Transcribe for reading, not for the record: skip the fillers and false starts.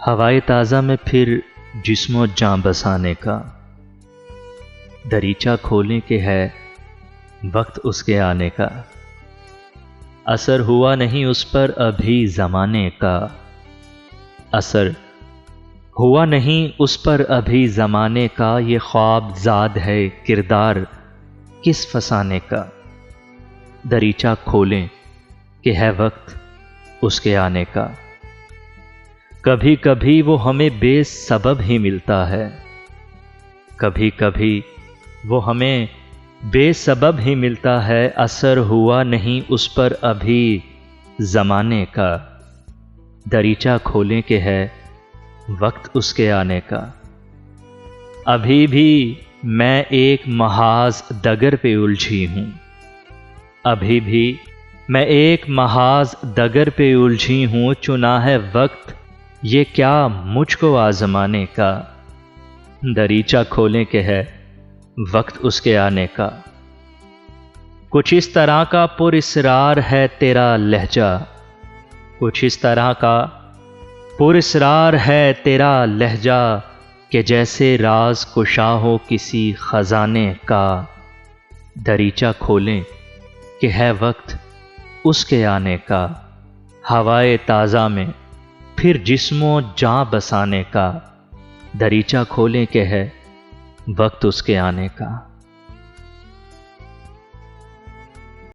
ہوائے تازہ میں پھر جسم و جاں بسانے کا، دریچہ کھولیں کہ ہے وقت اس کے آنے کا۔ اثر ہوا نہیں اس پر ابھی زمانے کا، اثر ہوا نہیں اس پر ابھی زمانے کا، یہ خواب زاد ہے کردار کس فسانے کا۔ دریچہ کھولیں کہ ہے وقت اس کے آنے کا۔ کبھی کبھی وہ ہمیں بے سبب ہی ملتا ہے، کبھی کبھی وہ ہمیں بے سبب ہی ملتا ہے، اثر ہوا نہیں اس پر ابھی زمانے کا۔ دریچہ کھولیں کہ ہے وقت اس کے آنے کا۔ ابھی بھی میں ایک محاذ ڈگر پہ الجھی ہوں، ابھی بھی میں ایک محاذ ڈگر پہ الجھی ہوں، چنا ہے وقت یہ کیا مجھ کو آزمانے کا۔ دریچہ کھولیں کہ ہے وقت اس کے آنے کا۔ کچھ اس طرح کا پر اسرار ہے تیرا لہجہ، کچھ اس طرح کا پر اسرار ہے تیرا لہجہ، کہ جیسے راز کشا ہو کسی خزانے کا۔ دریچہ کھولیں کہ ہے وقت اس کے آنے کا، ہوائے تازہ میں پھر جسم و جاں بسانے کا۔ دریچہ کھولیں کہ ہے وقت اس کے آنے کا۔